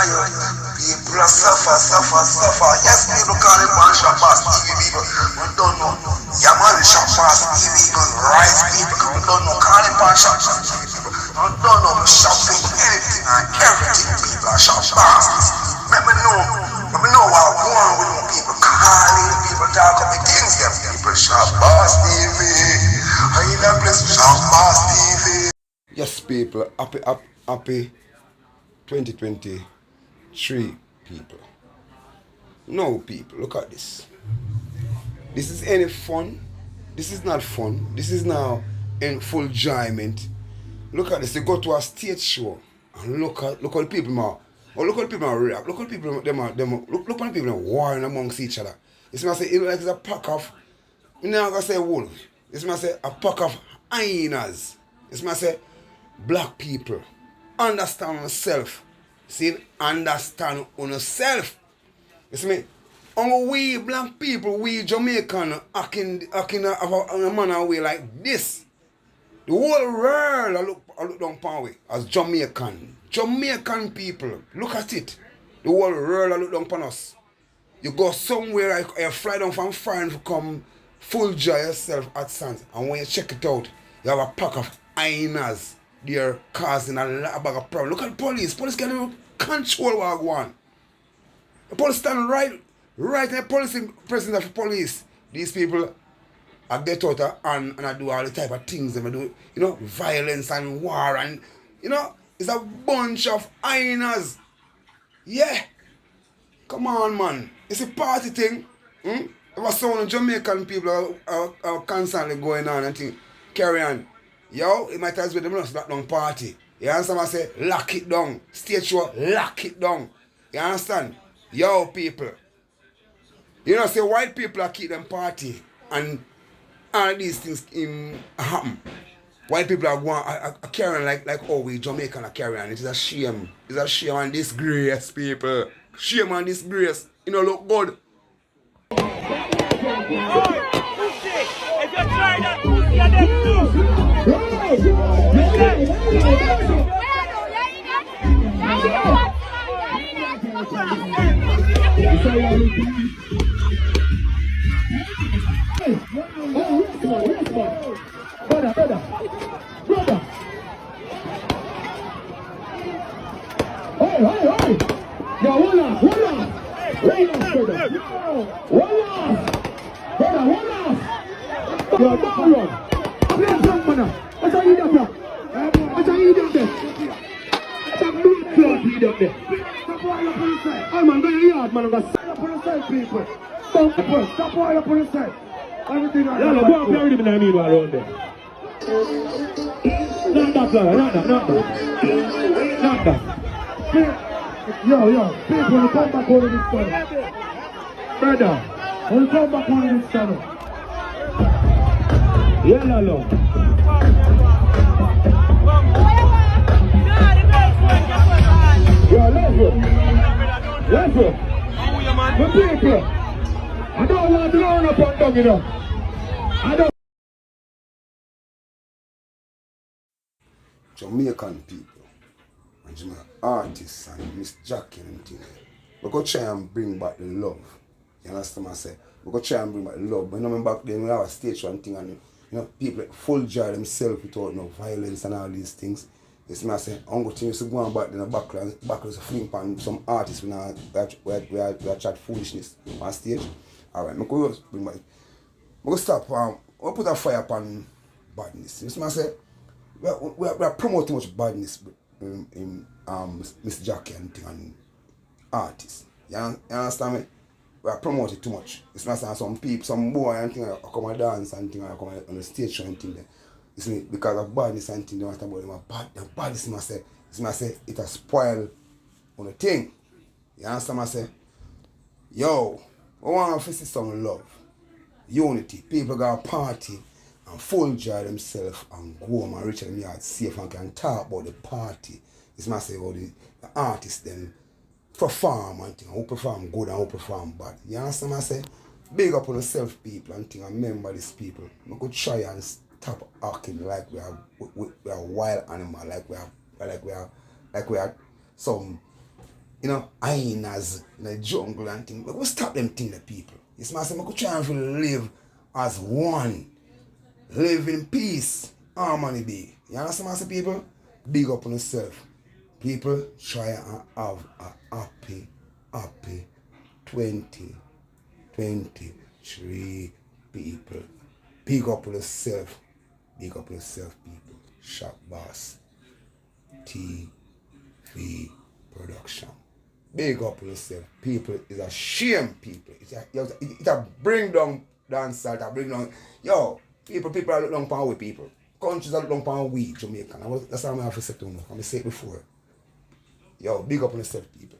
tired. People are suffer. Yes, people call it man Shabbat TV people. We don't know. Yeah, man, Shabbat TV even rise people. We don't know. Call it man Shabbat TV people. We don't know. Shopping anything and everything people are Shabbat. Let me know what I want with them people. Calling people talk about things. Them people Shabbat TV. I in that place Shabbat TV. Yes, people, happy 2023 people. No, people, look at this. This is any fun. This is not fun. This is now in full enjoyment. Look at this. You go to a stage show and look at the people now. Or look at the people react. Look at the people look at the people warring amongst each other. This man say it like it's a pack of. I'm not gonna say wolf. This man say a pack of hyenas. This man say black people understand yourself. See, understand yourself. You see me? And we black people, we Jamaican, acting a manner way like this. The whole world I look down upon we as Jamaican people. Look at it. The whole world I look down upon us. You go somewhere, you fly down from foreign to come full joy yourself at Sands. And when you check it out, you have a pack of hyenas. They're causing a lot of problem. Look at the police. Police can't even control what I want. The police stand right in the president of the police. These people I get out and I do all the type of things. They do, violence and war and, it's a bunch of hyenas. Yeah. Come on, man. It's a party thing. If I saw Jamaican people are constantly going on and things, carry on. Yo, it might as well them not lock down party. You understand what I say? Lock it down. Stage show, lock it down. You understand? Yo, people. Say white people are keep them party and all these things happen. White people are going are carrying like we Jamaican are carrying. It is a shame. It's a shame and disgrace, people. Shame and disgrace. Look good. If you try that, you're dead too. Brother. Hey. Yo, hold on. Brother. Yo, don't run. Play jump, man. What's that you doing there? It's a big crowd you down there. Stop all up on the side. Oh, man, go to your yard, man. I'm going to stand up on the side, people. Stop all up on the side. Everything on the side. Go and play with him in the middle around there. Not that. Yo, people, you come back over this channel. Brother, you come back over this channel. Yeah, love. Yo, let's go. The people, I don't want to run up and down, I don't. Jamaican people and Jamaican artists and Miss Jackie and things. We go try and bring back the love. You understand what I say? We go try and bring back the love. But back then we have a stage one thing and people full joy themselves without no violence and all these things. You see me I say, I'm going to go on back then the back is a fling pan some artists we are chat foolishness on stage. Alright, I'm going to bring back. I'm going to stop we'll put a fire upon badness. You see me I say? We are promoting too much badness in Mr. Jackie and artists. You understand me? We are promoting too much. It's not some people, some boy and thing come and dance and thing and come on the stage show and thing there. You see me? Because of badness and thing they want to talk about them. The badness must say it has spoiled on the thing. You understand what I say? Yo, we want to see some love. Unity. People got a party and full joy themselves and go home and reach them yard safe and can talk about the party. It's not say about the artists then perform and thing, who perform good and who perform bad. You understand what I say? Big up on yourself people and thing and remember these people. We could try and stop acting like we are wild animal, like we are some you know, hyenas in the jungle and things. But we stop them things, the people. It's my say, I could try and live as one. Live in peace, harmony be. You understand, master people? Big up on yourself. People try and have a happy 2023 people. Big up on yourself. Big up on yourself, people. Shop Boss TV production. Big up on yourself. People is a shame, people. It's a bring down dancer, it bring down. Yo, people are look down upon we people. Countries are look down upon we Jamaican. That's how I have to say to you. I say it before. Yo, big up on yourself, people.